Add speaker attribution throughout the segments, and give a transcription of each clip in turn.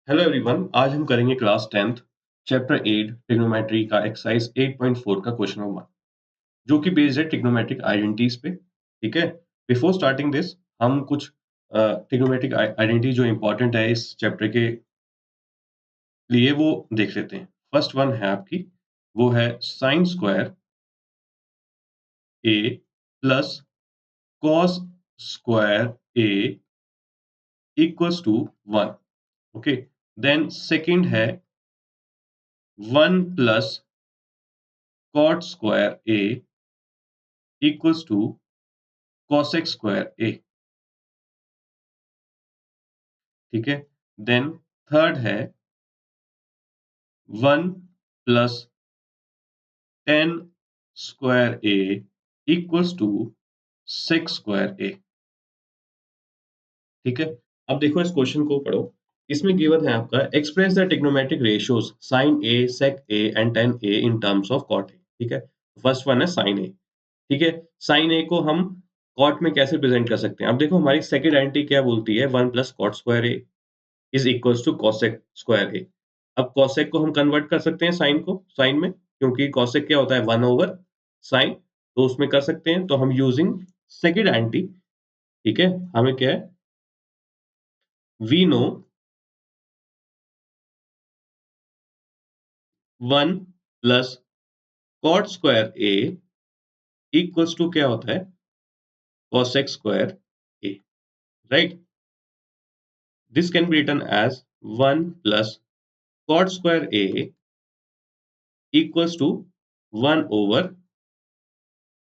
Speaker 1: Hello everyone, आज हम करेंगे क्लास 10th चैप्टर 8 ट्रिग्नोमेट्री का एक्सरसाइज 8.4 का क्वेश्चन नंबर 1 जो कि बेस्ड है ट्रिग्नोमेट्रिक आइडेंटिटीज पे। ठीक है। बिफोर स्टार्टिंग दिस हम कुछ ट्रिग्नोमेट्रिक आइडेंटिटी जो इंपॉर्टेंट है इस चैप्टर के लिए वो देख लेते हैं। फर्स्ट वन है आपकी, वो है sine square A plus cos square A equals to 1। Okay. Then second है 1 plus cot square A equals to cosec square A. ठीक है। देन थर्ड है 1 plus tan square A equals to sec square A. ठीक है। अब देखो इस question को पढ़ो। इसमें गिवन है आपका express the trigonometric ratios sine A sec A and tan A in terms of cot A. ठीक है। फर्स्ट वन है साइन ए। ठीक है। साइन ए को हम कॉट में कैसे प्रेजेंट कर सकते हैं? अब देखो हमारी सेकंड आइडेंटिटी क्या बोलती है, 1 plus cot square A is equals to cosec square A. अब कॉसेक को हम कन्वर्ट कर सकते हैं साइन में, क्योंकि कॉसेक क्या होता है 1 ओवर साइन, तो उसमें कर सकते हैं। तो हम यूजिंग सेकंड एंटी, ठीक है, हमें क्या है, we know 1 plus cot square A equals to क्या होता है cosec square A, right. This can be written as 1 plus cot square A equals to 1 over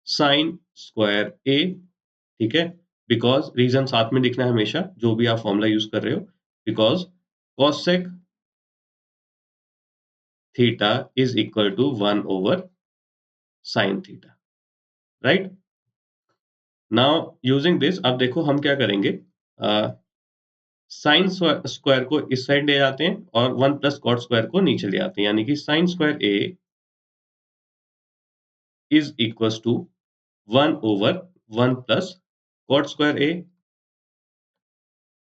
Speaker 1: sine square A. ठीक है। बिकॉज रीजन साथ में लिखना है हमेशा, जो भी आप फॉर्मूला यूज कर रहे हो, because cosec theta is equal to 1 over sine theta, right. Now using this, अब देखो हम क्या करेंगे, साइन स्क्वायर को इस साइड ले आते हैं और 1 प्लस कॉट स्क्वायर को नीचे ले आते हैं, यानी कि sine square A is equal to 1 over 1 plus cot square A,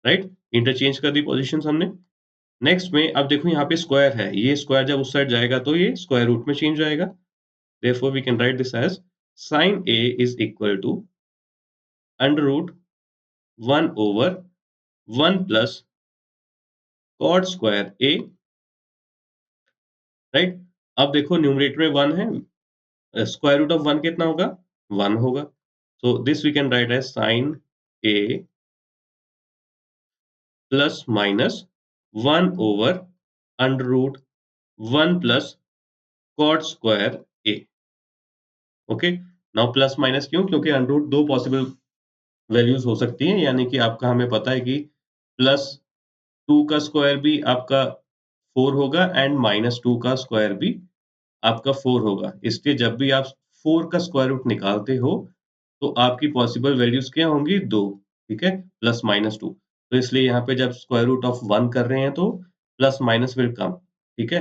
Speaker 1: right. Interchange कर दी पोजिशन हमने। नेक्स्ट में अब देखो यहाँ पे स्क्वायर है, ये स्क्वायर जब उस साइड जाएगा तो ये स्क्वायर रूट में चेंज हो जाएगा। Therefore, we can write this as sin A is equal to under root 1 over 1 plus cot square A, right. अब देखो न्यूमरेटर में 1 है, स्क्वायर रूट ऑफ 1 कितना होगा, 1 होगा। So this we can write as sin A plus minus 1 over under root 1 plus cot square A। Okay. Now plus minus क्यों? क्योंकि under root दो पॉसिबल वैल्यूज हो सकती हैं, यानी कि आपका हमें पता है कि प्लस 2 का स्क्वायर भी आपका 4 होगा एंड माइनस 2 का स्क्वायर भी आपका 4 होगा। इसलिए जब भी आप 4 का स्क्वायर रूट निकालते हो, तो आपकी पॉसिबल वैल्यूज़ क्या होंगी? 2, ठीक है? Plus minus 2। तो इसलिए यहाँ पे जब स्क्वायर रूट ऑफ 1 कर रहे हैं तो प्लस माइनस विल कम, ठीक है?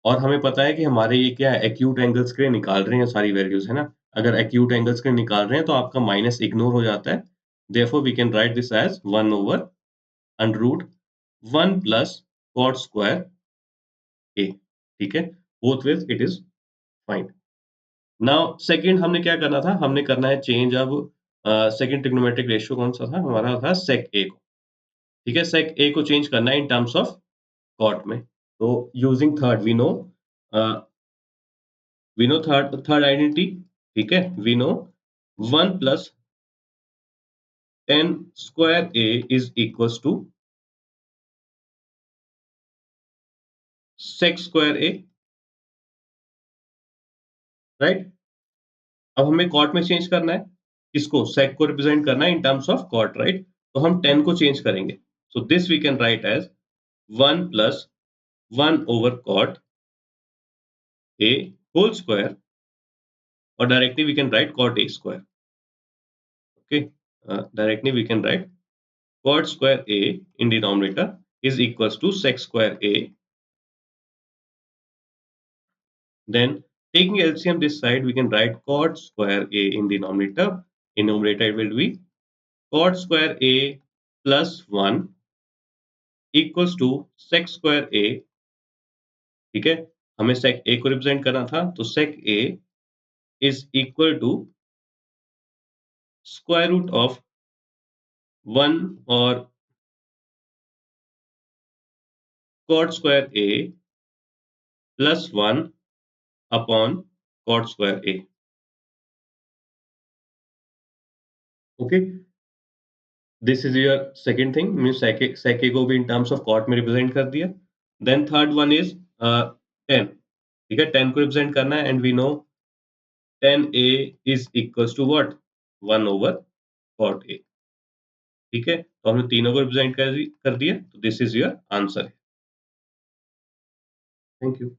Speaker 1: और हमें पता है कि हमारे ये क्या है, एक्यूट एंगल्स के लिए निकाल रहे हैं सारी वैल्यूज़, है ना? अगर एक्यूट एंगल्स के लिए निकाल रहे हैं तो आपका माइनस इग्नोर हो जाता है। Therefore we can write this as 1 over under root 1 plus cot square A, ठीक है। Both ways it is fine. Now second हमने क्या करना था, हमने करना है चेंज। अब सेकंड ट्रिग्नोमेट्रिक रेशियो कौन सा था हमारा, था सेक ए को। ठीक है, सेक ए को चेंज करना है इन टर्म्स ऑफ कॉट में। तो using third we know third identity, ठीक है। We know 1 plus tan square A is equals to sec square A, right. अब हमें कॉट में चेंज करना है, किसको, सेक को रिप्रेजेंट करना है in terms of cot, right. तो हम 10 को चेंज करेंगे। So this we can write as 1 plus 1 over cot A whole square, और directly we can write cot A square. Okay. Directly we can write cot square A in denominator is equals to sec square A. Then taking LCM this side, we can write cot square A in denominator. In numerator it will be cot square A plus 1 equals to sec square A, ठीक है, हमें सेक A को represent करना था, तो sec A is equal to square root of 1 और cot square A plus 1 upon cot square A. Okay, this is your second thing, mean sec A को भी इन टर्म्स ऑफ कॉट में represent कर दिया। Then third one is 10, ठीक है, 10 को represent करना है, and we know 10a is equals to what, 1 over cot A, ठीक है, तो हमने तीनों को रिप्रेजेंट कर दिया, तो this is your answer. Thank you.